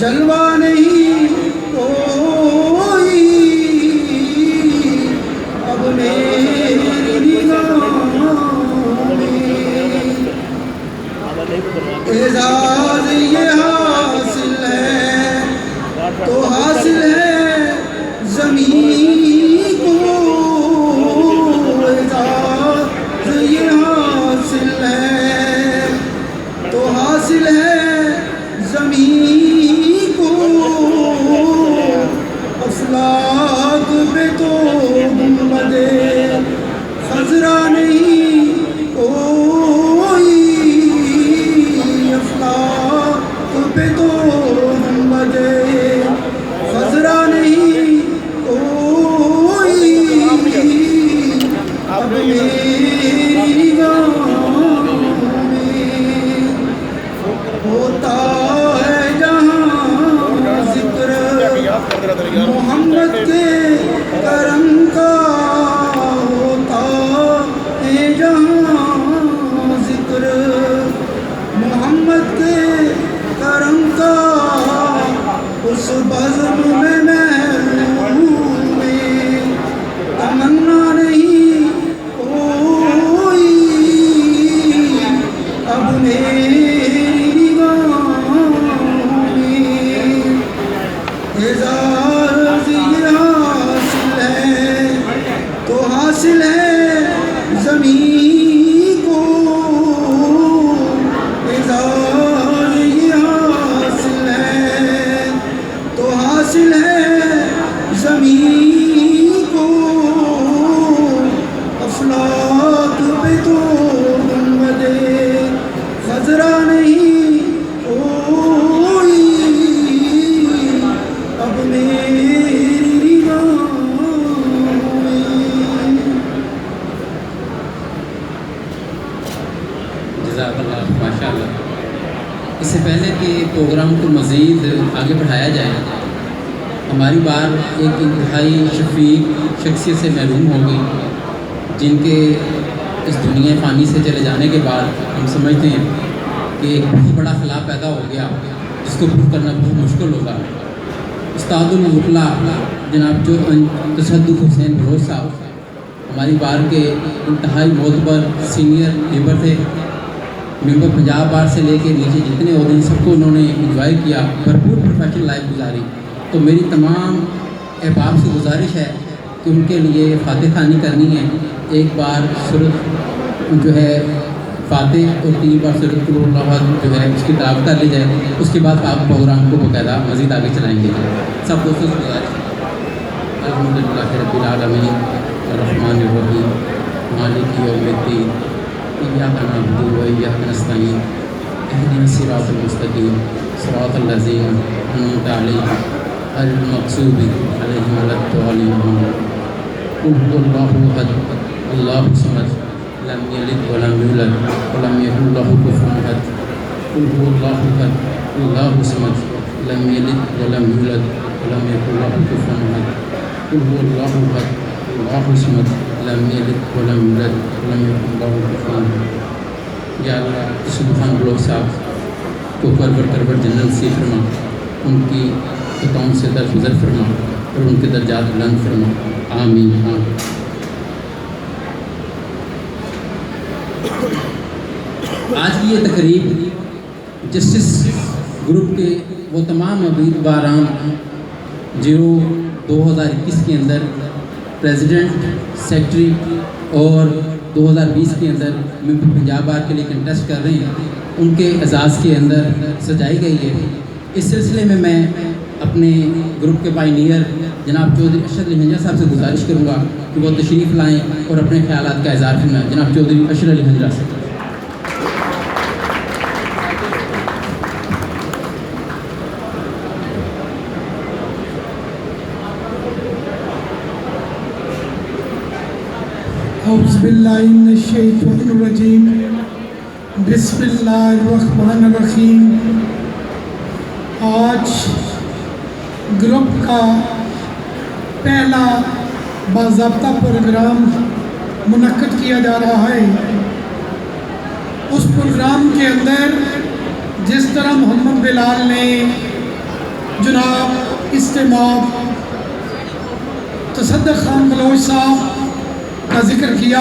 جلوہ نہیں کوئی اب میری نگاہوں میں، اعزاز یہ حاصل ہے تو حاصل ہے زمین کو، اعزاز یہ حاصل ہے تو حاصل ہے زمین کو، افلاک پہ تو گنبد خضرا نہیں کوئی، افلاک پہ تو گنبد خضرا نہیں کوئی، اب میری نگاہوں میں ہوتا ہے جہاں ذکر محمد کے کرم کا، ہوتا ہے جہاں ذکر محمد کے کرم کا، اس بزم میں محروم میں تمنا نہیں کوئی، اب میری نگاہوں میں اعزاز یہ حاصل ہے تو حاصل ہے زمین کو، اعزاز یہ حاصل ہے تو حاصل ہے زمین کو، افلاک پہ تو گنبد خضرا نہیں کوئی، اب میری نگاہوں میں۔ جزاک اللہ، ماشاء اللہ۔ اس سے پہلے کہ پروگرام کو مزید آگے بڑھایا جائے، ہماری بار ایک انتہائی شفیق شخصیت سے محروم ہو گئی، جن کے اس دنیا فانی سے چلے جانے کے بعد ہم سمجھتے ہیں کہ ایک بہت بڑا خلا پیدا ہو گیا جس کو پور کرنا بہت مشکل ہوگا۔ استاد المطلع جناب جو تصدق حسین بلوچ صاحب ہماری بار کے انتہائی معتبر سینئر لیبر تھے، ممبر پنجاب بار سے لے کے نیچے جتنے عہدے ہیں سب کو انہوں نے انجوائے کیا، بھرپور پروفیشنل لائف گزاری۔ تو میری تمام احباب سے گزارش ہے کہ ان کے لیے فاتح خوانی کرنی ہے، ایک بار سورت جو ہے فاتح اور 3 بار سورت قل اللہ احد جو ہے اس کی تلاوت کر لی جائے، اس کے بعد آپ پروگرام کو باقاعدہ مزید آگے چلائیں گے۔ سب دوستوں سے گزارش ہے، الحمدللہ رب العالمین الرحمن الرحیم مالک یوم الدین ایاک نعبد و ایاک نستعین اهدنا الصراط المستقیم صراط الذین انعمت علیہم غیر المغضوب علیہم ولا الضالین، قل هو اللہ احد اللہ الصمد لم یلد ولم یولد ولم یکن له کفوا احد، قل هو اللہ احد اللہ الصمد لم یلد ولم یولد ولم یکن له کفوا احد، قل هو اللہ احد اللہ الصمد لم یلد ولم یولد ولم یکن له کفوا احد۔ یا اللہ اس بخان بلوچ صاحب کو پرور جنت نصیب فرما، ان کی خطاؤں سے درگزر فرما اور ان کے درجات بلند فرما، آمین آمین۔ آج کی یہ تقریب جسٹس گروپ کے وہ تمام امیدواران جو 2021 کے اندر پریزیڈنٹ، سیکٹری اور 2020 کے اندر ممبر پنجاب بار کے لیے کنٹیسٹ کر رہے ہیں، ان کے اعزاز کے اندر سجائی گئی ہے۔ اس سلسلے میں میں اپنے گروپ کے پائنیئر جناب چودھری اشرف علی ہنجرا صاحب سے گزارش کروں گا کہ وہ تشریف لائیں اور اپنے خیالات کا اظہار فرمائیں۔ جناب چودھری اشرف علی ہنجرا سے۔ اعوذ باللہ من الشیطان الرجیم، بسم اللہ الرحمن الرحیم۔ آج گروپ کا پہلا باضابطہ پروگرام منعقد کیا جا رہا ہے۔ اس پروگرام کے اندر جس طرح محمد بلال نے جناب اجتماع تصدق خان بلوچ صاحب کا ذکر کیا،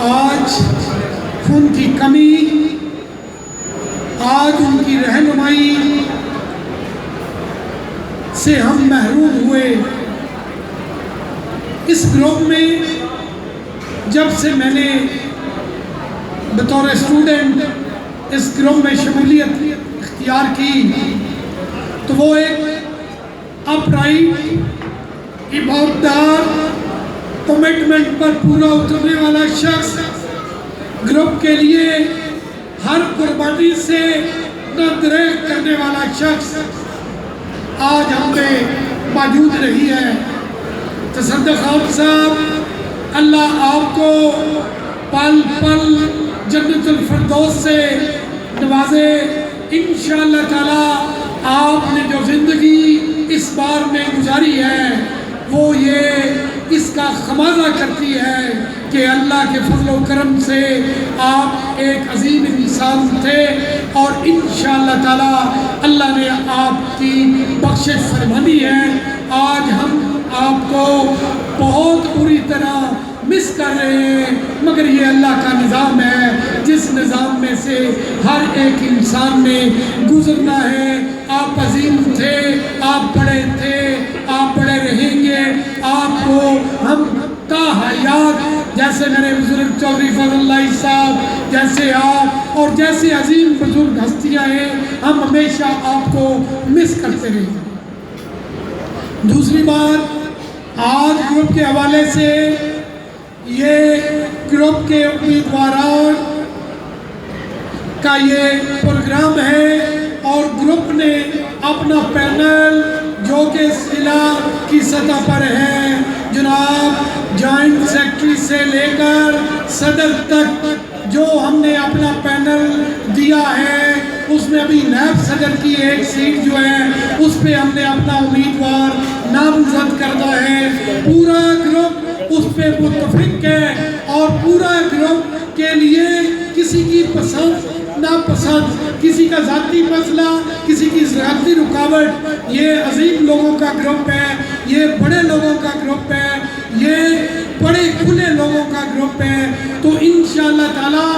آج ان کی کمی، آج ان کی رہنمائی سے ہم محروم ہوئے۔ اس گروپ میں جب سے میں نے بطور اسٹوڈنٹ اس گروپ میں شمولیت اختیار کی تو وہ ایک اپرائٹ، ایماندار، کمٹمنٹ پر پورا اترنے والا شخص، گروپ کے لیے ہر قربانی سے نہ دریغ کرنے والا شخص آج ہم میں موجود رہی ہے۔ تصدق خان صاحب، اللہ آپ کو پل پل جنت الفردوس سے نوازے۔ انشاءاللہ تعالی آپ نے جو زندگی اس بار میں گزاری ہے وہ یہ اس کا خمازہ کرتی ہے کہ اللہ کے فضل و کرم سے آپ ایک عظیم انسان تھے، اور انشاءاللہ تعالی اللہ نے آپ کی بخشش فرمانی ہے۔ آج ہم آپ کو بہت بری طرح مس کر رہے ہیں، مگر یہ اللہ کا نظام ہے جس نظام میں سے ہر ایک انسان نے گزرنا ہے۔ آپ عظیم تھے، آپ بڑے تھے، آپ بڑے رہیں گے، آپ کو ہم تا حیات، جیسے میرے بزرگ چودھری فضل اللہ صاحب جیسے آپ اور جیسے عظیم بزرگ ہستیاں ہیں، ہم ہمیشہ آپ کو مس کرتے رہیں گے۔ دوسری بات، آج گروپ کے حوالے سے یہ گروپ کے امیدواران کا یہ پروگرام ہے، اور گروپ نے اپنا پینل جو کہ ضلع کی سطح پر ہے، جناب جوائنٹ سیکرٹری سے لے کر صدر تک جو ہم نے اپنا پینل دیا ہے، اس میں ابھی نیب صدر کی ایک سیٹ جو ہے اس پہ ہم نے اپنا امیدوار نامزد کرنا ہے۔ پورا گروپ اس پہ متفق ہے، اور پورا گروپ کے لیے کسی کی پسند ناپسند، کسی کا ذاتی مسئلہ، کسی کی ذاتی رکاوٹ، یہ عظیم لوگوں کا گروپ ہے، یہ بڑے لوگوں کا گروپ ہے، یہ بڑے کھلے لوگوں کا گروپ ہے۔ تو انشاءاللہ تعالی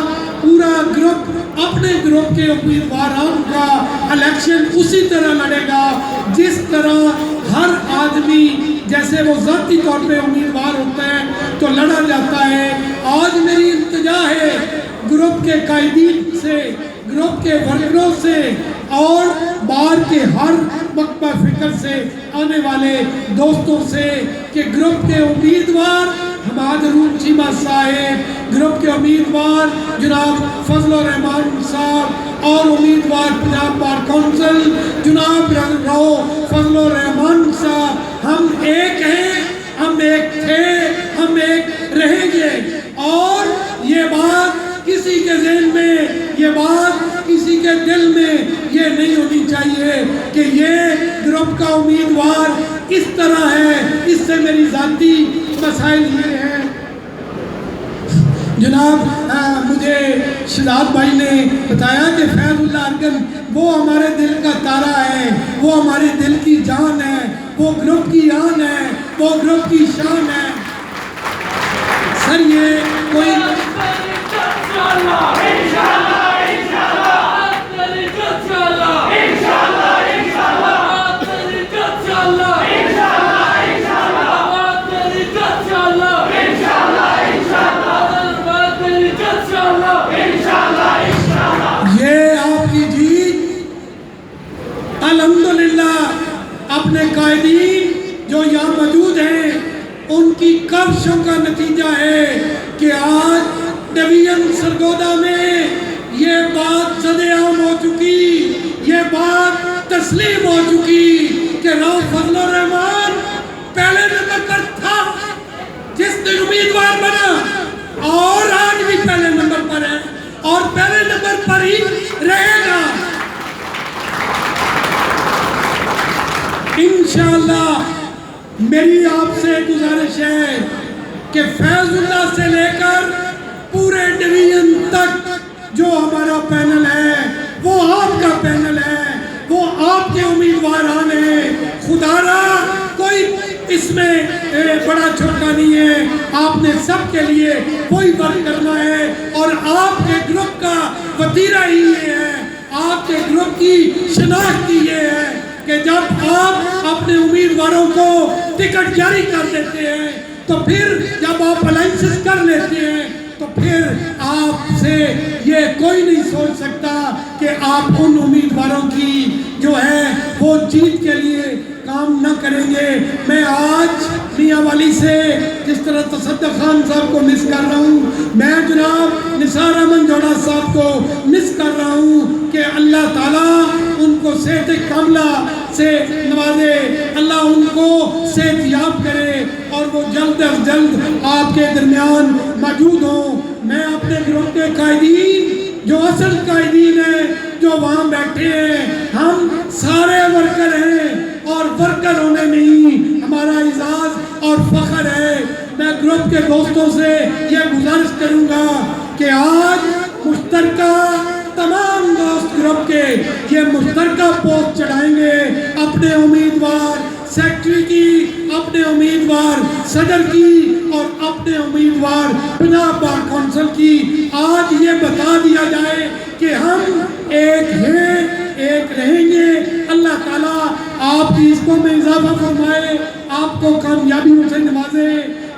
پورا گروپ اپنے گروپ کے امیدواران کا الیکشن اسی طرح لڑے گا جس طرح ہر آدمی جیسے وہ ذاتی طور پہ امیدوار ہوتا ہے تو لڑا جاتا ہے۔ آج میری التجا ہے گروپ کے قائدین سے، گروپ کے ورکروں سے، اور بار کے ہر مکتبہ فکر سے آنے والے دوستوں سے کہ گروپ کے امیدوار حماد حروم چیمہ صاحب، گروپ کے امیدوار جناب فضل الرحمان صاحب، اور امیدوار پنجاب بار کونسل جناب رو فضل الرحمان صاحب، ہم ایک ہیں، ہم ایک تھے، ہم ایک رہیں گے۔ اور یہ بات کسی کے ذہن میں، یہ بات کسی کے دل میں یہ نہیں ہونی چاہیے کہ یہ گروپ کا امیدوار اس طرح ہے، اس سے میری ذاتی مسائل یہ ہیں۔ جناب مجھے شہزاد بھائی نے بتایا کہ فیض اللہ ارکن وہ ہمارے دل کا تارا ہے، وہ ہمارے دل کی جان ہے، وہ گروپ کی آن ہے، وہ گروپ کی شان ہے۔ سر یہ کوئی اپنے قائدین جو یہاں موجود ہیں ان کی کاوشوں کا نتیجہ ہے کہ آج ڈویژن سرگودا میں یہ بات زد عام ہو چکی، یہ بات تسلیم ہو چکی کہ رؤف فضل الرحمان پہلے نمبر پر تھا جس دن امیدوار بنا، اور آج بھی پہلے نمبر پر ہے اور پہلے نمبر پر ہی رہے گا۔ انشاءاللہ میری آپ سے گزارش ہے کہ فیض اللہ سے لے کر پورے ڈویژن تک جو ہمارا پینل ہے وہ آپ کا پینل ہے۔ وہ آپ کے امیدواران ہیں. خدا را کوئی اس میں بڑا چھوٹا نہیں ہے. آپ نے سب کے لیے وہی ورک کرنا ہے اور آپ کے گروپ کا وتیرہ ہی یہ ہے, آپ کے گروپ کی شناخت ہی یہ ہے کہ جب آپ اپنے امیدواروں کو ٹکٹ جاری کر دیتے ہیں تو پھر جب آپ الائنسز کر لیتے ہیں تو پھر آپ سے یہ کوئی نہیں سوچ سکتا کہ آپ ان امیدواروں کی جو ہے وہ جیت کے لیے کام نہ کریں گے. میں آج میاں والی سے جس طرح تصدق خان صاحب کو مس کر رہا ہوں, میں جناب نثار احمد جوڑا صاحب کو مس کر رہا ہوں کہ اللہ تعالیٰ ان کو صحت کاملہ سے نوازے, اللہ ان کو صحت یاب کرے اور وہ جلد از جلد آپ کے درمیان موجود ہوں. میں اپنے گروپ کے قائدین جو اصل قائدین ہیں جو وہاں بیٹھے ہیں, ہم سارے ورکر ہیں اور ورکر ہونے میں ہی ہمارا اعزاز اور فخر ہے. میں گروپ کے دوستوں سے یہ گزارش کروں گا کہ آج مشترکہ تمام دوست گروپ کے یہ مشترکہ پوسٹ چڑھائیں گے اپنے امیدوار سیکٹری کی, اپنے امیدوار صدر کی اور اپنے امیدوار پنجاب بار کونسل کی. آج یہ بتا دیا جائے کہ ہم ایک ہیں, ایک رہیں گے. اللہ تعالیٰ آپ کی عزتوں میں اضافہ فرمائے, آپ کو کامیابیوں سے نوازے.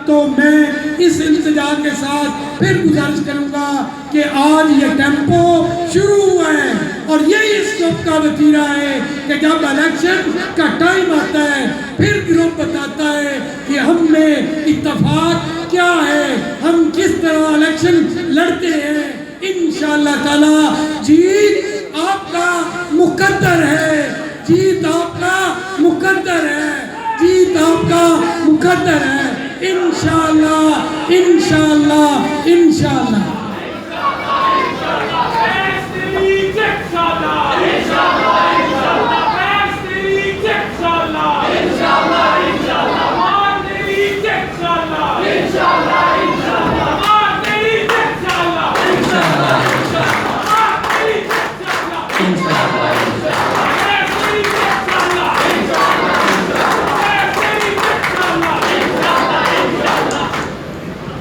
تو میں اس التجا کے ساتھ پھر گزارش کروں گا کہ آج یہ ٹیمپو شروع ہوا ہے اور یہی اس گروپ کا وتیرہ ہے کہ جب الیکشن کا ٹائم آتا ہے پھر گروپ بتاتا ہے کہ ہم میں اتفاق کیا ہے, ہم کس طرح الیکشن لڑتے ہیں. انشاءاللہ تعالی جیت آپ کا مقدر ہے, جیت آپ کا مقدر ہے, جیت آپ کا مقدر ہے. انشاءاللہ انشاءاللہ انشاءاللہ.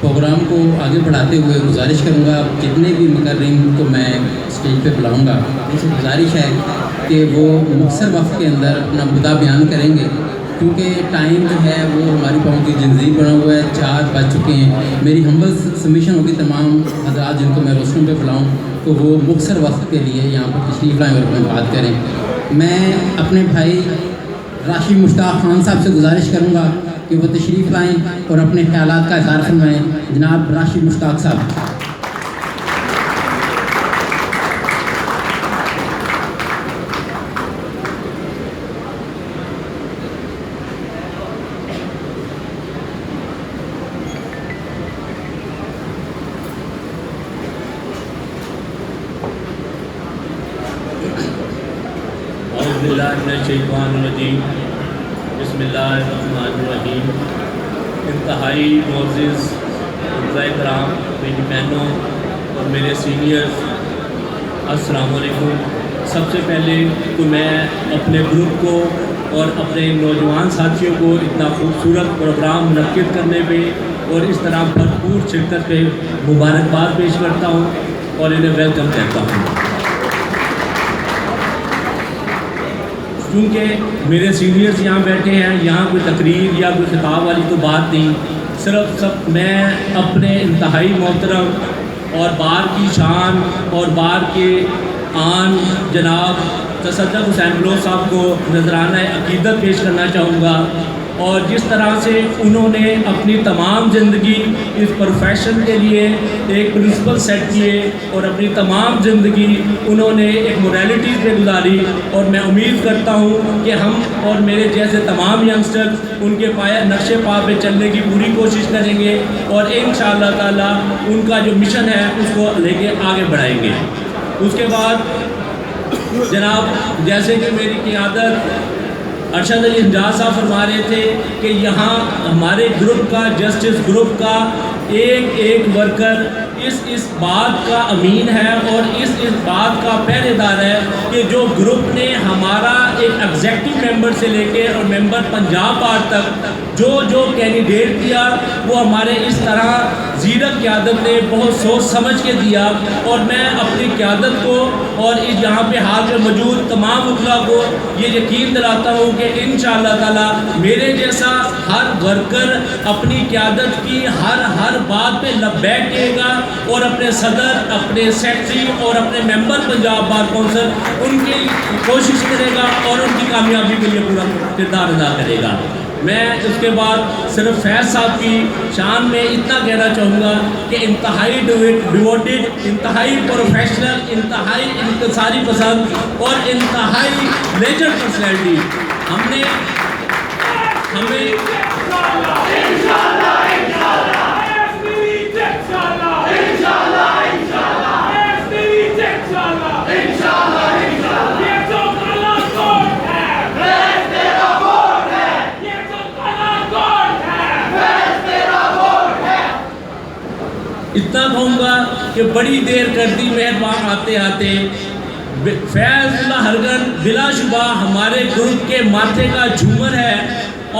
پروگرام کو آگے بڑھاتے ہوئے گزارش کروں گا جتنے بھی مقررین کو میں اسٹیج پہ بلاؤں گا, ان سے گزارش ہے کہ وہ مختصر وقت کے اندر اپنا مدعا بیان کریں گے, کیونکہ ٹائم جو ہے وہ ہماری پاؤں کی جنزیر بنا ہوا ہے, 4 بج چکے ہیں. میری ہمبل سبمیشن ہوگی تمام حضرات جن کو میں روشنوں پہ بلاؤں تو وہ مختصر وقت کے لیے یہاں پر تشریف لائیں اور اپنی بات کریں. میں اپنے بھائی راشد مشتاق خان صاحب سے گزارش کروں گا کہ وہ تشریف لائیں اور اپنے خیالات کا اظہار فرمائیں. جناب راشد مشتاق صاحب. اعوذ باللہ من الشیطان الرجیم. بسم اللہ الرحمن الرحیم. انتہائی معزز عزیز کرام, میری بہنوں اور میرے سینئرز, السلام علیکم. سب سے پہلے تو میں اپنے گروپ کو اور اپنے نوجوان ساتھیوں کو اتنا خوبصورت پروگرام منعقد کرنے پہ اور اس طرح بھرپور شرکت پہ مبارکباد پیش کرتا ہوں اور انہیں ویلکم کہتا ہوں. کیونکہ میرے سینئرز یہاں بیٹھے ہیں, یہاں کوئی تقریر یا کوئی خطاب والی تو بات نہیں, صرف میں اپنے انتہائی محترم اور بار کی شان اور بار کے آن جناب تصدق حسین بلوچ صاحب کو نذرانہ عقیدت پیش کرنا چاہوں گا. اور جس طرح سے انہوں نے اپنی تمام زندگی اس پروفیشن کے لیے ایک پرنسپل سیٹ کیے اور اپنی تمام زندگی انہوں نے ایک موریلٹیز پہ گزاری, اور میں امید کرتا ہوں کہ ہم اور میرے جیسے تمام ینگسٹر ان کے نقشے پا پہ چلنے کی پوری کوشش کریں گے اور انشاءاللہ تعالی ان کا جو مشن ہے اس کو لے کے آگے بڑھائیں گے. اس کے بعد جناب جیسے کہ میری قیادت ارشد علی حجاز صاحب فرما رہے تھے کہ یہاں ہمارے گروپ کا, جسٹس گروپ کا ایک ایک ورکر اس بات کا امین ہے اور اس بات کا پہرے دار ہے کہ جو گروپ نے ہمارا ایگزیکٹو ممبر سے لے کے اور ممبر پنجاب بار تک جو کینڈیڈیٹ دیا وہ ہمارے اس طرح زیرک قیادت نے بہت سوچ سمجھ کے دیا، اور میں اپنی قیادت کو اور اس یہاں پہ حال میں موجود تمام وکلاء کو یہ یقین دلاتا ہوں کہ انشاءاللہ تعالی میرے جیسا ہر ورکر اپنی قیادت کی ہر بات پہ لبیک کہے گا، اور اپنے صدر، اپنے سیکٹری اور اپنے ممبر پنجاب بار کونسل ان کی کوشش کرے گا اور ان کی کامیابی کے لیے پورا کردار ادا کرے گا۔ میں اس کے بعد صرف فیض صاحب کی شان میں اتنا کہنا چاہوں گا کہ انتہائی ڈیووٹڈ، انتہائی پروفیشنل، انتہائی انتصاری پسند اور انتہائی لیجنڈ پرسنالٹی ہمیں اتنا کہوں گا کہ بڑی دیر کر دی مہربان آتے آتے، فیض اللہ ہرگن بلا شبہ ہمارے گروپ کے ماتھے کا جھومر ہے،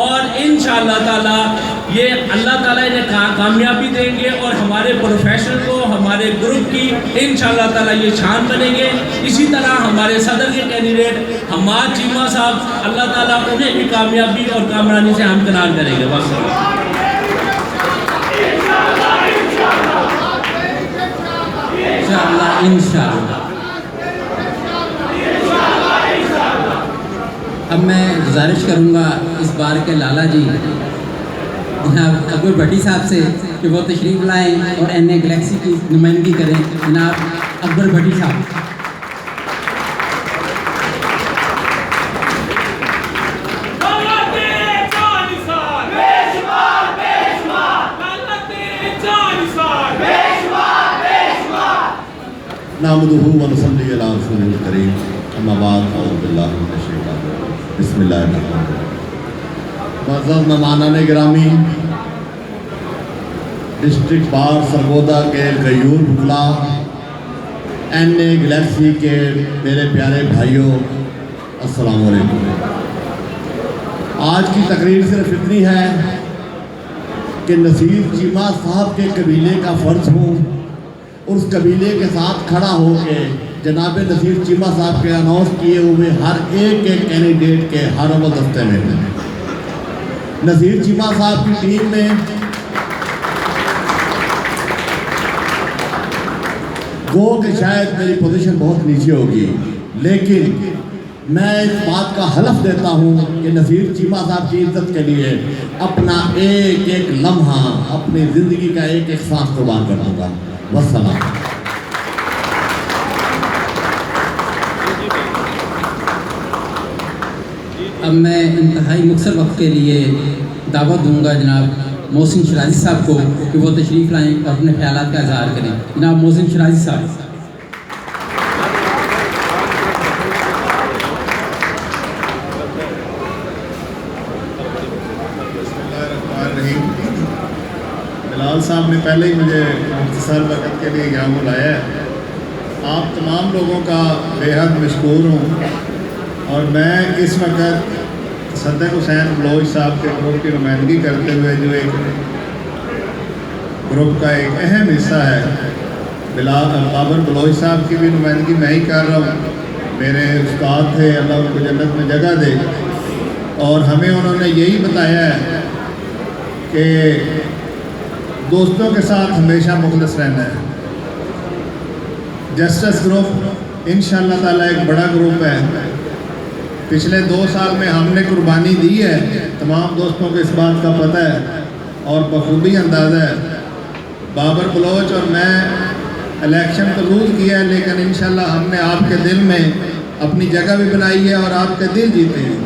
اور انشاءاللہ تعالی یہ اللہ تعالیٰ انہیں کامیابی دیں گے اور ہمارے پروفیشن کو، ہمارے گروپ کی انشاءاللہ تعالیٰ یہ شان بنیں گے۔ اسی طرح ہمارے صدر کے کینڈیڈیٹ حماد چیمہ صاحب، اللہ تعالیٰ انہیں بھی کامیابی اور کامرانی سے ہمکنار کریں گے۔ بس انشاءاللہ۔ اب میں گزارش کروں گا اس بار کے لالا جی جناب اکبر بھٹی صاحب سے کہ وہ تشریف لائیں اور این اے گلیکسی کی نمائندگی کریں۔ جناب اکبر بھٹی صاحب۔ نحمدہ و نصلی علی رسول الکریم، اما بعد، اعوذ باللہ من الشیطان الرجیم، بسم اللہ الرحمن الرحیم۔ معزز مہمانان گرامی، ڈسٹرکٹ بار سرگودا کے غیور وکلاء، این اے گلیکسی کے میرے پیارے بھائیوں، السلام علیکم۔ آج کی تقریر صرف اتنی ہے کہ نصیر چیمہ صاحب کے قبیلے کا فرض ہوں، اس قبیلے کے ساتھ کھڑا ہو کے جناب نصیر چیمہ صاحب کے اناؤنس کیے ہوئے ہر ایک کینڈیڈیٹ کے ہر عمل دستے میں ہیں۔ نصیر چیمہ صاحب کی ٹیم میں گو کہ شاید میری پوزیشن بہت نیچے ہوگی، لیکن میں اس بات کا حلف دیتا ہوں کہ نصیر چیمہ صاحب کی عزت کے لیے اپنا ایک ایک لمحہ، اپنی زندگی کا ایک ایک سانس قربان کر دوں گا۔ والسلام۔ اب میں انتہائی مختصر وقت کے لیے دعوت دوں گا جناب محسن شرازی صاحب کو کہ وہ تشریف لائیں اور اپنے خیالات کا اظہار کریں۔ جناب محسن شرازی صاحب۔ بلال صاحب نے پہلے ہی مجھے مختصر وقت کے لیے یہاں بلایا ہے۔ آپ تمام لوگوں کا بے حد مشکور ہوں، اور میں اس وقت صدق حسین بلوچ صاحب کے گروپ کی نمائندگی کرتے ہوئے، جو ایک گروپ کا ایک اہم حصہ ہے، بابر بلوچ صاحب کی بھی نمائندگی میں ہی کر رہا ہوں۔ میرے استاد تھے، اللہ ان کو جنت میں جگہ دے، اور ہمیں انہوں نے یہی بتایا ہے کہ دوستوں کے ساتھ ہمیشہ مخلص رہنا ہے۔ جسٹس گروپ انشاءاللہ تعالیٰ ایک بڑا گروپ ہے۔ پچھلے 2 سال میں ہم نے قربانی دی ہے، تمام دوستوں کو اس بات کا پتہ ہے اور بخوبی اندازہ ہے۔ بابر بلوچ اور میں الیکشن تو لوز کیا ہے، لیکن انشاءاللہ ہم نے آپ کے دل میں اپنی جگہ بھی بنائی ہے اور آپ کے دل جیتے ہیں۔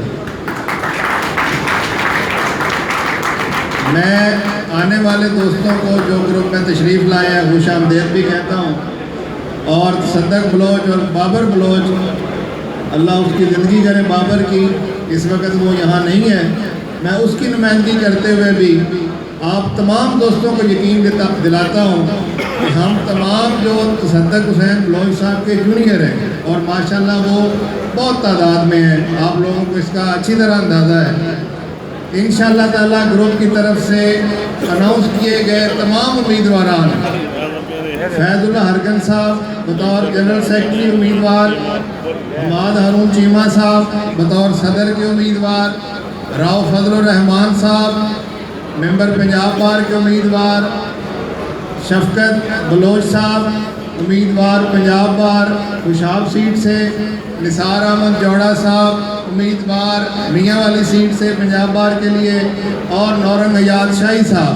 میں آنے والے دوستوں کو جو گروپ میں تشریف لائے ہیں خوش آمدید بھی کہتا ہوں، اور صدق بلوچ اور بابر بلوچ، اللہ اس کی زندگی کرے بابر کی، اس وقت وہ یہاں نہیں ہے، میں اس کی نمائندگی کرتے ہوئے بھی آپ تمام دوستوں کو یقین دلاتا ہوں کہ ہم تمام جو تصدق حسین بلوچ صاحب کے جونیئر ہیں اور ماشاءاللہ وہ بہت تعداد میں ہیں، آپ لوگوں کو اس کا اچھی طرح اندازہ ہے۔ انشاءاللہ تعالیٰ گروپ کی طرف سے اناؤنس کیے گئے تمام امیدواران، فیض اللہ ہرگن صاحب بطور جنرل سیکرٹری امیدوار، حماد ہارون چیمہ صاحب بطور صدر کے امیدوار، راؤ فضل الرحمان صاحب ممبر پنجاب بار کے امیدوار، شفقت بلوچ صاحب امیدوار پنجاب بار خوشاب سیٹ سے، نثار احمد جوڑا صاحب امیدوار میاں والی سیٹ سے پنجاب بار کے لیے، اور نورنگ حیات شاہی صاحب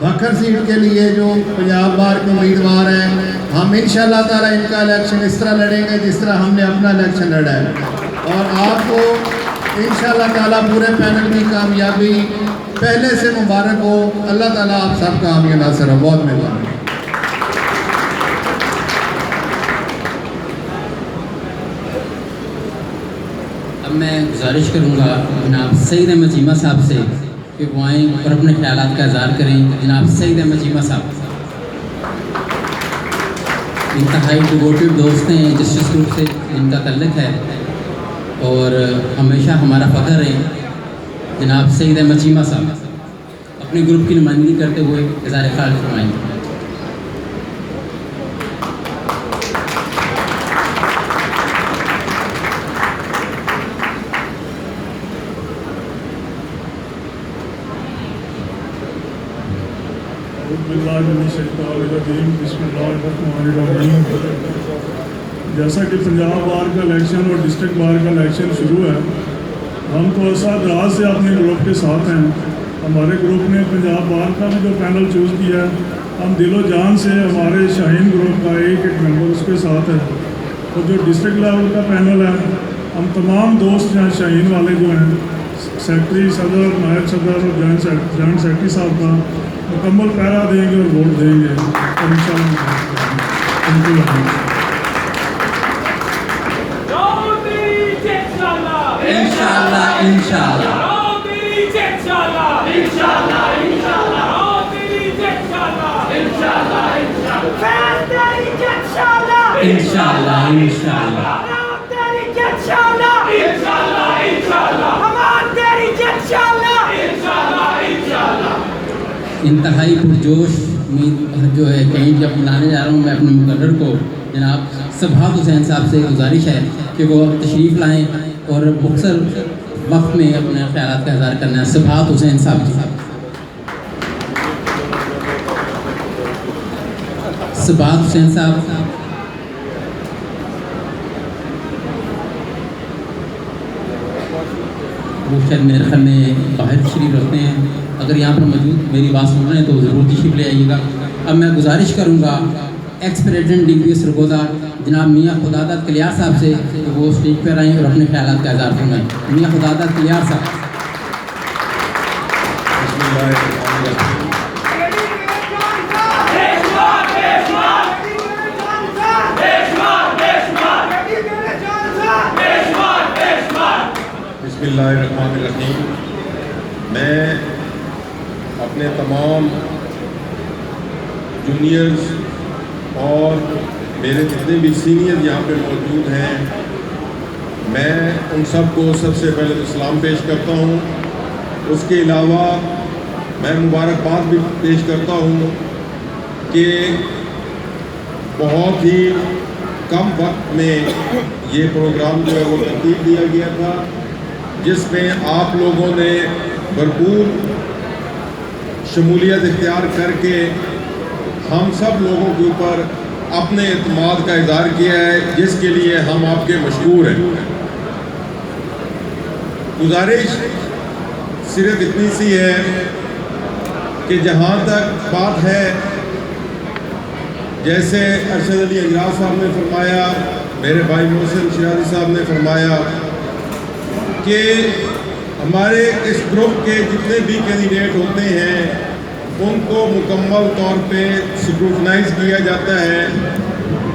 بھکر سیٹ کے لیے جو پنجاب بار کے امیدوار ہیں۔ ہم انشاءاللہ تعالیٰ ان کا الیکشن اس طرح لڑیں گے جس طرح ہم نے اپنا الیکشن لڑا ہے، اور آپ کو انشاءاللہ تعالیٰ پورے پینل کی کامیابی پہلے سے مبارک ہو۔ اللہ تعالیٰ آپ سب کا حامی و ناصر ہو۔ بہت مہربانی۔ اب میں گزارش کروں گا جناب سعید احمد چیمہ صاحب سے کہ وہ آئیں اور اپنے خیالات کا اظہار کریں۔ جناب سعید احمد چیمہ صاحب انتہائی ڈیووٹیڈ دوست ہیں جسٹس گروپ سے ان کا تعلق ہے، اور ہمیشہ ہمارا فخر ہے۔ جناب سعید احمد چیمہ صاحب اپنے گروپ کی نمائندگی کرتے ہوئے اظہار خیال فرمائیں۔ بسم اللہ الرحمن الرحیم۔ جیسا کہ پنجاب بار کا الیکشن اور ڈسٹرکٹ بار کا الیکشن شروع ہے، ہم تو عرصہ دراز سے اپنے گروپ کے ساتھ ہیں۔ ہمارے گروپ نے پنجاب بار کا بھی جو پینل چوز کیا ہے، ہم دل و جان سے ہمارے شاہین گروپ کا ایک ممبر اس کے ساتھ ہے، اور جو ڈسٹرکٹ لیول کا پینل ہے، ہم تمام دوست ہیں شاہین والے جو ہیں، سیکرٹری، صدر، نائب صدر اور جوائنٹ سیکرٹری صاحب کا مکمل پیرا دیں گے اور ووٹ دیں گے، اور انشاءاللہ انتہائی پرجوش جو ہے کہیں جب بلانے جا رہا ہوں میں اپنے مقرر کو، جناب سبحات حسین صاحب سے گزارش ہے کہ وہ تشریف لائیں اور مختصر وقت میں اپنے خیالات کا اظہار کرنا ہے۔ سبحات حسین صاحب جی، سبحات حسین صاحب وہ شاید میرے خیال میں باہر تشریف رکھتے ہیں، اگر یہاں پر موجود میری بات سن رہے ہیں تو ضرور تشریف لے آئیے گا۔ اب میں گزارش کروں گا ایکس پریزیڈنٹ ڈگری سرگودا جناب میاں خداداد کلیار صاحب سے کہ وہ اسٹیج پر آئیں اور اپنے خیالات کا اظہار فرمائیں۔ میاں خداداد کلیار صاحب۔ بسم اللہ الرحمن الرحیم۔ میں اپنے تمام جونیئرز اور میرے جتنے بھی سینئر یہاں پہ موجود ہیں، میں ان سب کو سب سے پہلے تو سلام پیش کرتا ہوں۔ اس کے علاوہ میں مبارکباد بھی پیش کرتا ہوں کہ بہت ہی کم وقت میں یہ پروگرام جو ہے وہ ترتیب دیا گیا تھا، جس میں آپ لوگوں نے بھرپور شمولیت اختیار کر کے ہم سب لوگوں کے اوپر اپنے اعتماد کا اظہار کیا ہے، جس کے لیے ہم آپ کے مشکور ہیں۔ گزارش صرف اتنی سی ہے کہ جہاں تک بات ہے، جیسے ارشد علی اجراز صاحب نے فرمایا، میرے بھائی محسن شیرازی صاحب نے فرمایا کہ ہمارے اس گروپ کے جتنے بھی کینڈیڈیٹ ہوتے ہیں ان کو مکمل طور پہ اسکروٹنائز کیا جاتا ہے،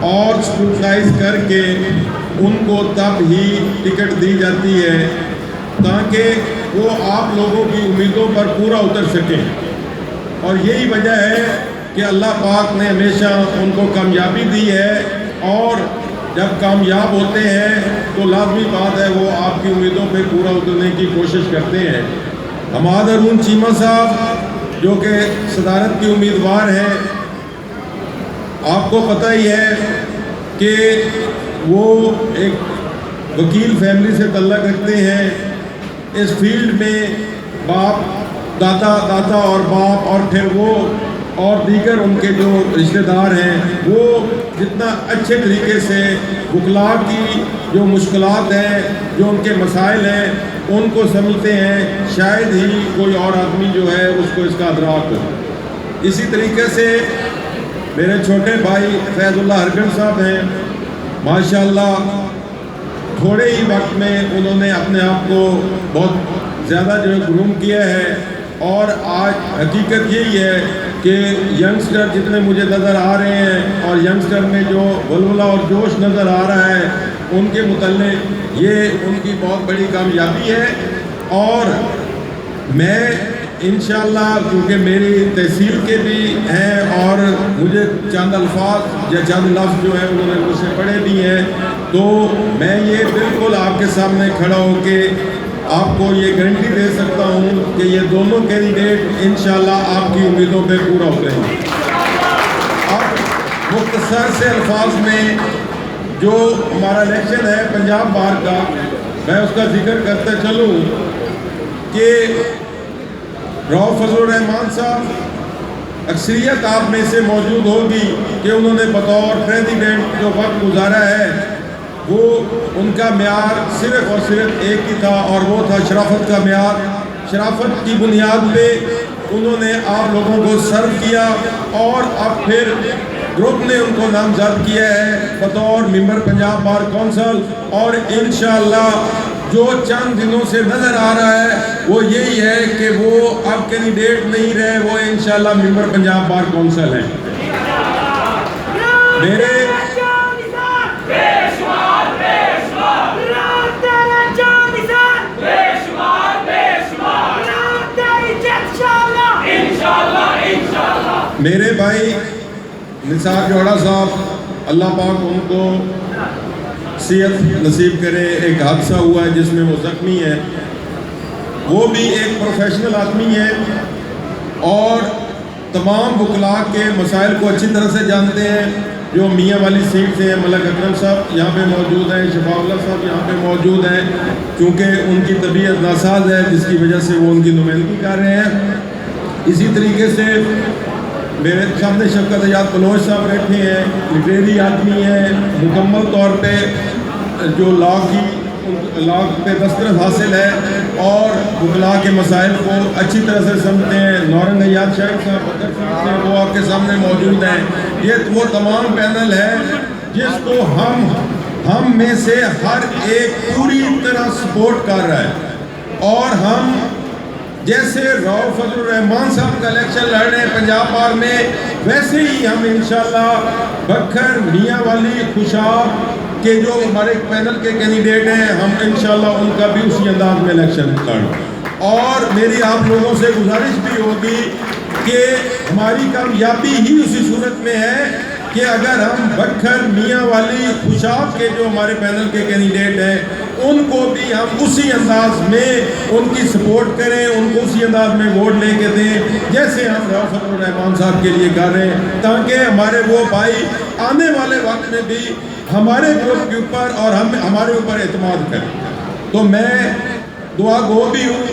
اور اسکروٹنائز کر کے ان کو تب ہی ٹکٹ دی جاتی ہے تاکہ وہ آپ لوگوں کی امیدوں پر پورا اتر سکیں۔ اور یہی وجہ ہے کہ اللہ پاک نے ہمیشہ ان کو کامیابی دی ہے، اور جب کامیاب ہوتے ہیں تو لازمی بات ہے وہ آپ کی امیدوں پہ پورا اترنے کی کوشش کرتے ہیں۔ حماد ارون چیمہ صاحب جو کہ صدارت کی امیدوار ہیں، آپ کو پتہ ہی ہے کہ وہ ایک وکیل فیملی سے تعلق رکھتے ہیں۔ اس فیلڈ میں باپ، دادا اور باپ اور پھر وہ اور دیگر ان کے جو رشتہ دار ہیں، وہ جتنا اچھے طریقے سے وکلاء کی جو مشکلات ہیں، جو ان کے مسائل ہیں، ان کو سمجھتے ہیں، شاید ہی کوئی اور آدمی جو ہے اس کو اس کا ادراک ہو۔ اسی طریقے سے میرے چھوٹے بھائی فیض اللہ ہرگن صاحب ہیں، ماشاءاللہ تھوڑے ہی وقت میں انہوں نے اپنے آپ کو بہت زیادہ جو ہے گروم کیا ہے، اور آج حقیقت یہی ہے کہ ینگسٹر جتنے مجھے نظر آ رہے ہیں اور ینگسٹر میں جو ولولہ اور جوش نظر آ رہا ہے، ان کے متعلق یہ ان کی بہت بڑی کامیابی ہے۔ اور میں انشاءاللہ کیونکہ میری تحصیل کے بھی ہیں اور مجھے چند الفاظ یا چند لفظ جو ہیں انہوں نے مجھ سے پڑھے بھی ہیں، تو میں یہ بالکل آپ کے سامنے کھڑا ہو کے آپ کو یہ گارنٹی دے سکتا ہوں کہ یہ دونوں کینڈیڈیٹ انشاءاللہ آپ کی امیدوں پہ پورا اتریں گے۔ اب مختصر سے الفاظ میں جو ہمارا الیکشن ہے پنجاب بار کا، میں اس کا ذکر کرتے چلوں کہ رؤف فضل الرحمان صاحب، اکثریت آپ میں سے موجود ہوگی کہ انہوں نے بطور پریزیڈنٹ جو وقت گزارا ہے وہ ان کا معیار صرف اور صرف ایک ہی تھا، اور وہ تھا شرافت کا معیار۔ شرافت کی بنیاد پہ انہوں نے آپ لوگوں کو سرو کیا، اور اب پھر گروپ نے ان کو نامزد کیا ہے بطور ممبر پنجاب بار کونسل، اور انشاءاللہ جو چند دنوں سے نظر آ رہا ہے وہ یہی ہے کہ وہ اب کینڈیڈیٹ نہیں رہے، وہ انشاءاللہ ممبر پنجاب بار کونسل ہیں۔ میرے میرے بھائی نثار جوڑا صاحب، اللہ پاک ان کو صحت نصیب کرے، ایک حادثہ ہوا ہے جس میں وہ زخمی ہے، وہ بھی ایک پروفیشنل آدمی ہے اور تمام وکلاء کے مسائل کو اچھی طرح سے جانتے ہیں۔ جو میاں والی سیٹ سے ہیں، ملک اکرم صاحب یہاں پہ موجود ہیں، شفاء اللہ صاحب یہاں پہ موجود ہیں، کیونکہ ان کی طبیعت ناساز ہے جس کی وجہ سے وہ ان کی نمائندگی کر رہے ہیں۔ اسی طریقے سے میرے سامنے شفقت ایاز بلوچ صاحب بیٹھے ہیں، لٹریری آدمی ہیں، مکمل طور پہ جو لا پہ دسترس حاصل ہے اور وکلاء کے مسائل کو اچھی طرح سے سمجھتے ہیں۔ نورنگ ایاز شاہد صاحب بدر صاحب سے وہ آپ کے سامنے موجود ہیں۔ یہ وہ تمام پینل ہے جس کو ہم میں سے ہر ایک پوری طرح سپورٹ کر رہا ہے، اور ہم جیسے رؤف فضل الرحمان صاحب کا الیکشن لڑ رہے ہیں پنجاب بار میں، ویسے ہی ہم انشاءاللہ بکھر، میاں والی، خوشاب کے جو ہمارے پینل کے کینڈیڈیٹ ہیں، ہم انشاءاللہ ان کا بھی اسی انداز میں الیکشن لڑیں۔ اور میری آپ لوگوں سے گزارش بھی ہوگی کہ ہماری کامیابی ہی اسی صورت میں ہے کہ اگر ہم بکھر، میاں والی، خوشاب کے جو ہمارے پینل کے کینڈیڈیٹ ہیں ان کو بھی ہم اسی انداز میں ان کی سپورٹ کریں، ان کو اسی انداز میں ووٹ لے کے دیں جیسے ہم رؤف فضل الرحمان صاحب کے لیے کر رہے ہیں، تاکہ ہمارے وہ بھائی آنے والے وقت میں بھی ہمارے گروپ کے اوپر اور ہمارے اوپر اعتماد کریں۔ تو میں دعا گو بھی ہوں،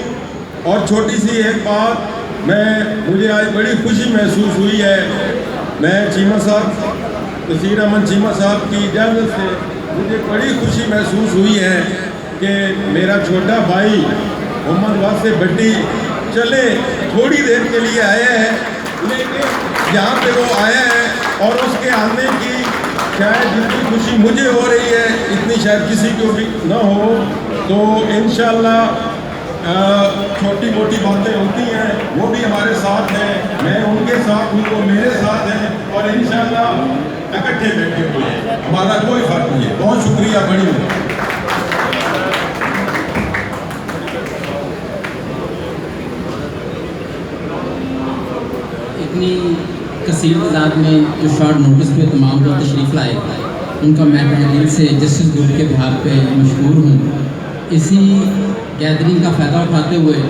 اور چھوٹی سی ایک بات، مجھے آج بڑی خوشی محسوس ہوئی ہے، میں چیمہ صاحب، نصیر احمد چیمہ صاحب کی اجازت سے مجھے بڑی خوشی محسوس ہوئی ہے کہ میرا چھوٹا بھائی محمد واسع بھٹی چلے تھوڑی دیر کے لیے آیا ہے، لیکن یہاں پہ وہ آیا ہے، اور اس کے آنے کی شاید جتنی خوشی مجھے ہو رہی ہے اتنی شاید کسی کو بھی نہ ہو۔ تو انشاءاللہ چھوٹی موٹی باتیں ہوتی ہیں، وہ بھی ہمارے ساتھ ہیں، میں ان کے ساتھ ہوں، وہ میرے ساتھ ہیں، اور انشاءاللہ اکٹھے بیٹھے ہوئے ہیں، ہمارا کوئی فرق نہیں ہے۔ بہت شکریہ، بڑی مہربانی۔ اتنی تحصیل ذات میں جو شارٹ نوٹس پہ تمام لوگ تشریف لائے ان کا میں تہ دل سے جسٹس گروپ کے بہاف پہ مشکور ہوں. اسی گیدرنگ کا فائدہ اٹھاتے ہوئے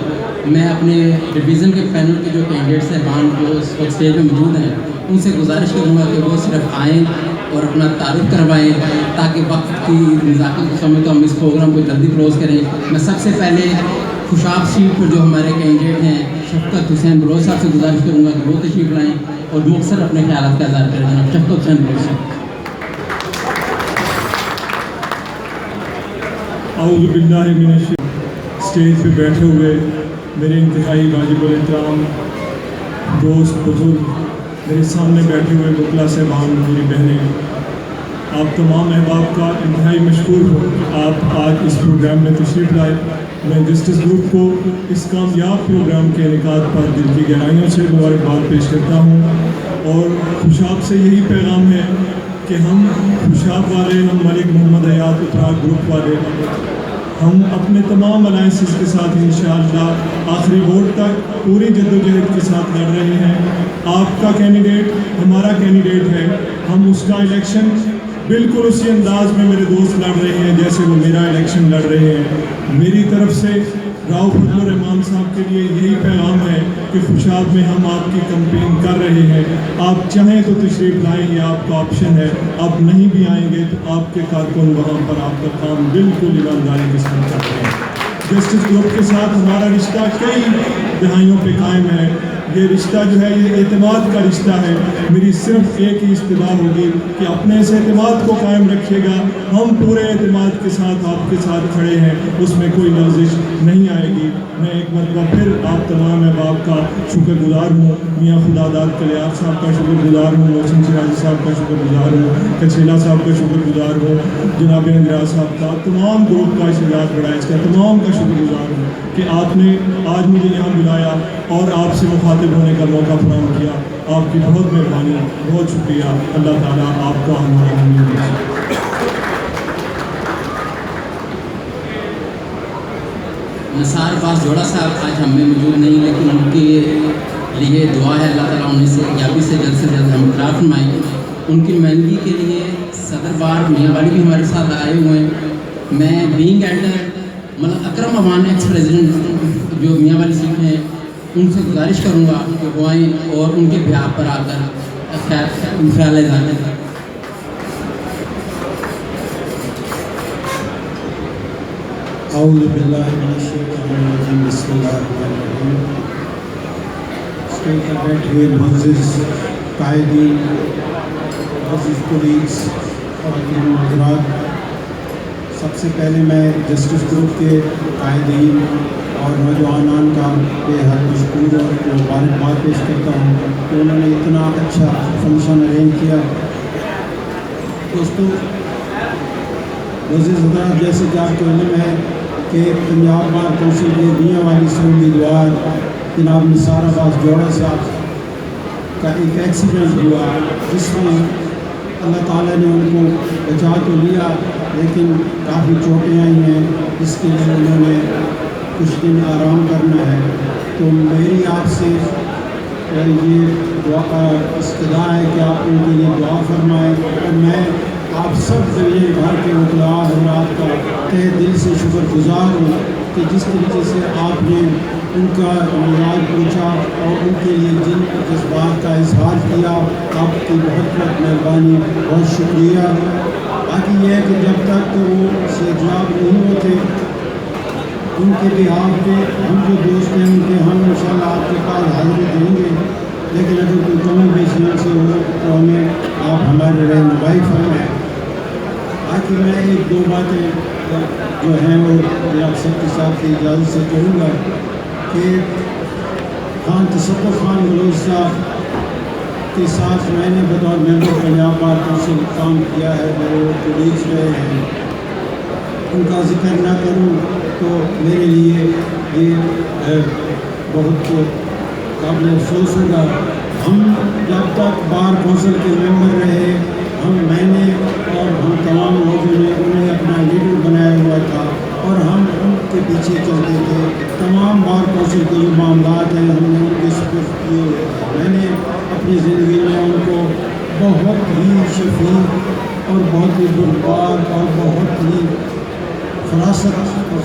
میں اپنے ڈویژن کے پینل کے جو کینڈیڈیٹ صاحبان جو اس وقت اسٹیج پہ موجود ہیں ان سے گزارش کروں گا کہ وہ صرف آئیں اور اپنا تعارف کروائیں تاکہ وقت کی نزاکت کو سمجھ تو ہم اس پروگرام کو جلدی کلوز کریں. میں سب سے پہلے خوشاب سیٹ پر جو ہمارے کینڈیڈیٹ ہیں شفقت حسین بلوچ صاحب سے گزارش کروں گا کہ وہ تشریف لائیں اور مختصر اپنے خیالات کا اظہار کریں. جناب شفقت حسین بلوچ صاحب. اعوذ باللہ من الشیطان. اسٹیج پہ بیٹھے ہوئے میرے انتہائی واجب الاحترام دوست بزرگ، میرے سامنے بیٹھے ہوئے وکلا صاحبان، میری بہنیں، آپ تمام احباب کا انتہائی مشکور ہوں کہ آپ آج اس پروگرام میں تشریف لائے. میں جسٹس گروپ کو اس کامیاب پروگرام کے انعقاد پر دل کی گہرائیوں سے مبارکباد پیش کرتا ہوں اور خوشاب سے یہی پیغام ہے کہ ہم خوشاب والے، ہم ملک محمد حیات اتراک گروپ والے، ہم اپنے تمام الائنسز کے ساتھ انشاءاللہ آخری ووٹ تک پوری جدوجہد کے ساتھ لڑ رہے ہیں. آپ کا کینڈیڈیٹ ہمارا کینڈیڈیٹ ہے، ہم اس کا الیکشن بالکل اسی انداز میں میرے دوست لڑ رہے ہیں جیسے وہ میرا الیکشن لڑ رہے ہیں. میری طرف سے راؤ فضل الرحمان صاحب کے لیے یہی پیغام ہے کہ خوشاب میں ہم آپ کی کمپین کر رہے ہیں. آپ چاہیں تو تشریف لائیں، یہ آپ کا آپشن ہے. آپ نہیں بھی آئیں گے تو آپ کے کارکن وہاں پر آپ کا کام بالکل ایمانداری کے ساتھ کرتے ہیں. جسٹس گروپ کے ساتھ ہمارا رشتہ کئی دہائیوں پہ قائم ہے. یہ رشتہ جو ہے یہ اعتماد کا رشتہ ہے. میری صرف ایک ہی استدعا ہوگی کہ اپنے اس اعتماد کو قائم رکھیے گا. ہم پورے اعتماد کے ساتھ آپ کے ساتھ کھڑے ہیں، اس میں کوئی لغزش نہیں آئے گی. میں ایک مرتبہ پھر آپ تمام احباب کا شکر گزار ہوں. میاں خدا داد کلیار صاحب کا شکر گزار ہوں، محسن شیرازی صاحب کا شکر گزار ہوں، کچھیلا صاحب کا شکر گزار ہوں، جناب اندراز صاحب کا، تمام گروپ کا اشتراک بڑھائے اس کا تمام کا شکر گزار ہوں کہ آپ نے آج مجھے یہاں بلایا اور آپ سے مخاطب ہونے کا موقع فراہم کیا. آپ کی بہت مہربانی، بہت شکریہ. اللہ تعالیٰ آپ کا ہمارا امید ہے. نثار عباس جوڑا صاحب آج ہم میں موجود نہیں، لیکن ان کے لیے دعا ہے اللہ تعالیٰ انہیں سے یابی سے جلد ہم اطلاع فرمائیں. ان کی نمائندگی کے لیے صدر بار میاں والی بھی ہمارے ساتھ آئے ہوئے ہیں. میں بینگ ایلڈر مطلب اکرم امان ایکس پریزیڈنٹ جو میاں والی سیٹ ہیں ان سے گزارش کروں گا کہ وہ آئیں اور ان کے بیان پر آ کر خیال اظہار کریں. اعوذ باللہ من الشیطان الرجیم. بسم اللہ الرحمن الرحیم. اسٹیج پر بیٹھے ہوئے معزز قائدین، معزز کولیگس اور حضرات، سب سے پہلے میں جسٹس گروپ کے قائدین اور نوجوانان کا بے حد مشکور اور مبارکباد پیش کرتا ہوں کہ انہوں نے اتنا اچھا فنکشن ارینج کیا. دوستوں، وزیر حضرات، جیسے کہ آپ کو علم ہے کہ پنجاب بار کونسل کے میاں والی سے امیدوار جناب نثار عباس جوڑا صاحب کا ایک ایکسیڈنٹ ہوا جس میں اللہ تعالیٰ نے ان کو بچا تو لیا لیکن کافی چوٹیں آئی ہیں. اس کے لیے انہوں نے کچھ دن آرام کرنا ہے. تو میری آپ سے یہ دعا استدعا ہے کہ آپ ان کے لیے دعا فرمائیں. اور میں آپ سب ذریعے گھر کے وکلاء حضرات کا تہ دل سے شکر گزار ہوں کہ جس طریقے سے آپ نے ان کا مزاج پوچھا اور ان کے لیے جن جذبات کا اظہار کیا. آپ کی بہت بہت مہربانی، بہت شکریہ. باقی یہ ہے کہ جب تک وہ صحتیاب نہیں ہوتے ان کے بہاف پہ ہم جو دوست ہیں ان کے ہم انشاءاللہ آپ کے پاس حاضری دیں گے. لیکن اگر کوئی کمی بیشی سے ہو تو ہمیں آپ ہمارے رہنمائی فرمائیں. باقی میں ایک دو باتیں جو ہیں وہ جناب سب کے ساتھ کی اجازت سے کہوں گا کہ خان تصدق خان بلوچ صاحب کے ساتھ میں نے بطور ممبر پنجاب بار کونسل کام کیا ہے، میرے وہ کولیگس رہے ہیں. ان کا ذکر نہ کروں تو میرے لیے یہ بہت قابل افسوس ہوگا. ہم جب تک بار کونسل کے ممبر رہے میں نے اور ہم تمام لوگوں نے انہیں اپنا لیڈر بنایا ہوا تھا اور ہم ان کے پیچھے چلتے تھے. تمام بار کونسل کے جو معاملات ہیں ہم نے ان کے سپرد کیے. میں نے اپنی زندگی میں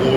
2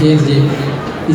ASJ,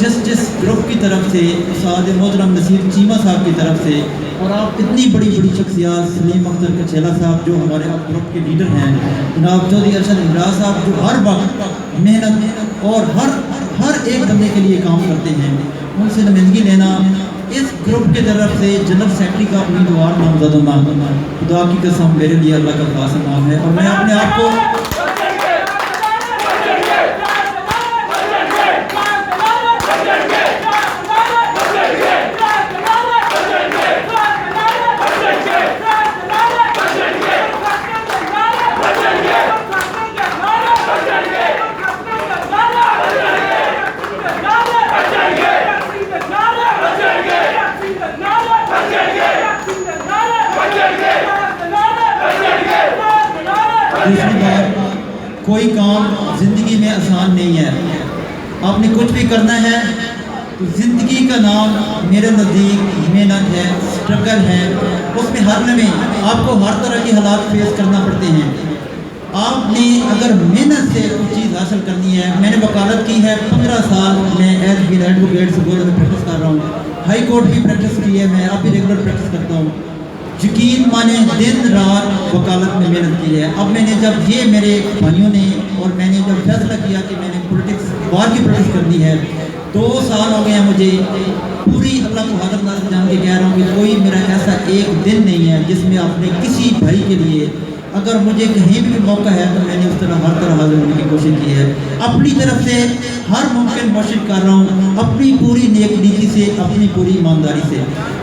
جسٹس گروپ کی طرف سے استاد محترم نصیر چیمہ صاحب کی طرف سے، اور آپ اتنی بڑی بڑی شخصیات سلیم اختر کچھیلا صاحب جو ہمارے گروپ کے لیڈر ہیں، جناب چودھری ارشد امراض صاحب جو ہر وقت محنت اور ہر ایک بندے کے لیے کام کرتے ہیں، ان سے نمائندگی لینا، اس گروپ کے طرف سے جنرل سیکرٹری کا امیدوار نامزد ہونا، خدا کی قسم میرے لیے اللہ کا خاص انعام ہے، اور میں اپنے آپ کو دوسری بات، کوئی کام زندگی میں آسان نہیں ہے، آپ نے کچھ بھی کرنا ہے تو زندگی کا نام میرے نزدیک محنت ہے، اسٹرگل ہے، اس میں ہر لمحے آپ کو ہر طرح کے حالات فیس کرنا پڑتے ہیں۔ آپ نے اگر محنت سے کوئی چیز حاصل کرنی ہے، میں نے وکالت کی ہے 15 سال میں ایز بین ایڈوکیٹ سکول میں پریکٹس کر رہا ہوں، ہائی کورٹ بھی پریکٹس کی ہے، میں اب بھی ریگولر پریکٹس کرتا ہوں، یقین مانے دن رات وکالت میں محنت کی ہے۔ اب میں نے جب یہ میرے بھائیوں نے اور میں نے جب فیصلہ کیا کہ میں نے پولیٹکس بار کی پریکٹس کرنی ہے، 2 سال ہو گئے ہیں مجھے، پوری اللہ کو حاضر ناظر جان کے کہہ رہا ہوں کہ کوئی میرا ایسا ایک دن نہیں ہے جس میں آپ نے کسی بھائی کے لیے، اگر مجھے کہیں بھی موقع ہے تو میں نے اس طرح ہر طرح حاضر ہونے کی کوشش کی ہے، اپنی طرف سے ہر ممکن کوشش کر رہا ہوں، اپنی پوری نیک نیتی سے، اپنی پوری ایمانداری سے۔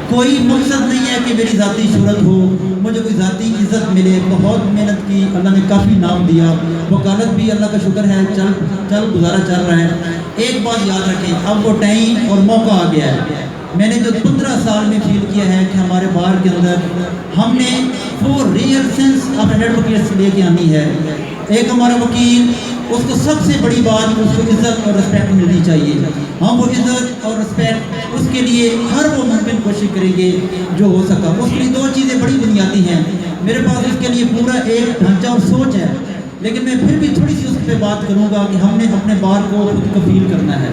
کوئی مقصد نہیں ہے کہ میری ذاتی شہرت ہو، مجھے کوئی ذاتی عزت ملے، بہت محنت کی، اللہ نے کافی نام دیا، وکالت بھی اللہ کا شکر ہے چل گزارا چل رہا ہے۔ ایک بات یاد رکھیں، اب وہ ٹائم اور موقع آ گیا ہے۔ میں نے جو 15 سال میں فیل کیا ہے کہ ہمارے بار کے اندر ہم نے وہ ریئل سینس آف ایڈوکیٹس لے کے آنی ہے۔ ایک ہمارا وکیل، اس کو سب سے بڑی بات اس کو عزت اور رسپیکٹ ملنی چاہیے، ہم وہ عزت اور رسپیکٹ اس کے لیے ہر وہ ممکن کوشش کریں گے جو ہو سکا۔ اس کی 2 چیزیں بڑی بنیادی ہیں، میرے پاس اس کے لیے پورا ایک ڈھانچہ اور سوچ ہے، لیکن میں پھر بھی تھوڑی سی اس پہ بات کروں گا کہ ہم نے اپنے بار کو خود کفیل کرنا ہے،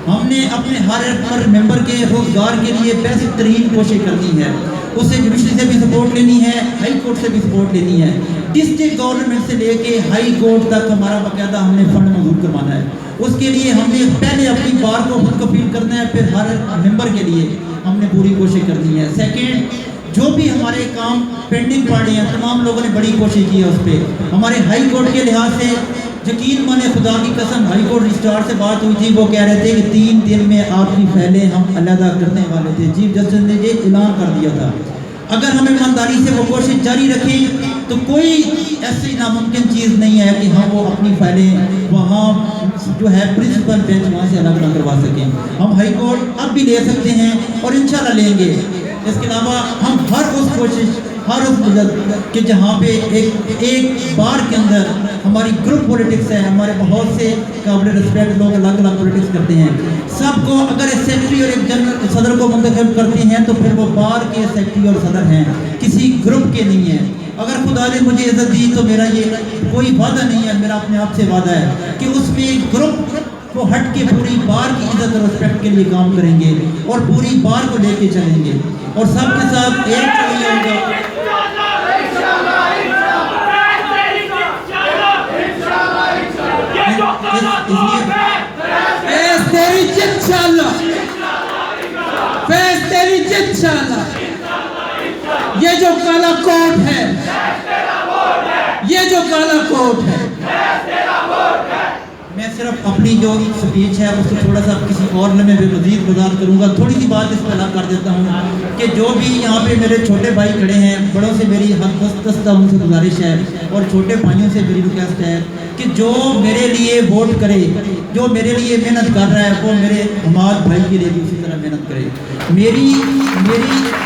ہم نے اپنے ہر ممبر کے روزگار کے لیے بیسٹ ترین کوشش کرنی ہے، اس سے جوڈیشری سے بھی سپورٹ لینی ہے، ہائی کورٹ سے بھی سپورٹ لینی ہے، ڈسٹرکٹ گورنمنٹ سے لے کے ہائی کورٹ تک ہمارا باقاعدہ ہم نے فنڈ منظور کروانا ہے۔ اس کے لیے ہم نے پہلے اپنی بار کو خود کفیل کرنا ہے، پھر ہر ممبر کے لیے ہم نے پوری کوشش کرنی ہے۔ سیکنڈ، جو بھی ہمارے کام پینڈنگ پڑے ہیں، تمام لوگوں نے بڑی کوشش کی ہے اس پہ۔ ہمارے ہائی کورٹ کے لحاظ سے یقین مانے خدا کی قسم، ہائی کورٹ رجسٹرار سے بات ہوئی تھی، وہ کہہ رہے تھے کہ 3 دن میں آپ کی فائلیں ہم علیحدہ کرنے والے تھے، چیف جسٹس نے یہ اعلان کر دیا تھا۔ اگر ہم ایمانداری سے وہ کوشش جاری رکھیں تو کوئی ایسی ناممکن چیز نہیں ہے کہ ہم وہ اپنی فائلیں وہاں جو ہے پرنسپل بینچ وہاں سے الگ نہ کروا سکیں۔ ہم ہائی کورٹ اب بھی لے سکتے ہیں اور انشاءاللہ لیں گے۔ اس کے علاوہ ہم ہر اس کوشش، ہر اس مدد کہ جہاں پہ ایک بار کے اندر ہماری گروپ پولیٹکس ہے، ہمارے بہت سے قابل رسپیکٹ لوگ الگ الگ پولیٹکس کرتے ہیں، سب کو اگر ایک سیکرٹری اور ایک جنرل صدر کو منتخب کرتے ہیں تو پھر وہ بار کے سیکرٹری اور صدر ہیں، کسی گروپ کے نہیں ہیں۔ اگر خدا نے مجھے عزت دی تو میرا یہ کوئی وعدہ نہیں ہے، میرا اپنے آپ سے وعدہ ہے کہ اس میں گروپ کو ہٹ کے پوری بار کی عزت اور رسپیکٹ کے لیے کام کریں گے اور پوری بار کو لے کے چلیں گے، اور سب کے ساتھ ایک چیز ہوگا، فیض تیری جت انشاءاللہ، فیض تیری جت انشاءاللہ۔ یہ جو کالا کوٹ ہے، یہ جو کالا کوٹ ہے، میں صرف اپنی جو سپیچ ہے اس کو تھوڑا سا کسی اور لمحے میں مزید وضاحت کروں گا۔ تھوڑی سی بات اس پہ الگ کر دیتا ہوں کہ جو بھی یہاں پہ میرے چھوٹے بھائی کھڑے ہیں، بڑوں سے میری حد دستہ ان سے گزارش ہے اور چھوٹے بھائیوں سے میری ریکویسٹ ہے کہ جو میرے لیے ووٹ کرے، جو میرے لیے محنت کر رہا ہے، وہ میرے حماد بھائی کے لیے بھی اسی طرح محنت کرے۔ میری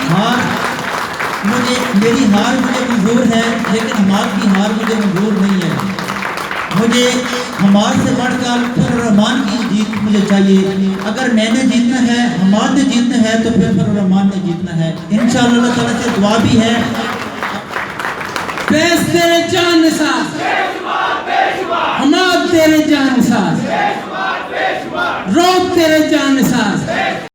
ہار مجھے منظور ہے، لیکن حماد کی ہار مجھے منظور نہیں ہے۔ مجھے حماد سے بڑھ کر فر الرحمان کی جیت مجھے چاہیے۔ اگر میں نے جیتنا ہے، حماد نے جیتنا ہے، تو پھر فر الرحمان نے جیتنا ہے انشاءاللہ۔ اللہ تعالیٰ سے دعا بھی ہے، فیض تیرے جان نثار، حماد تیرے جان ساز روب تیرے جان ساز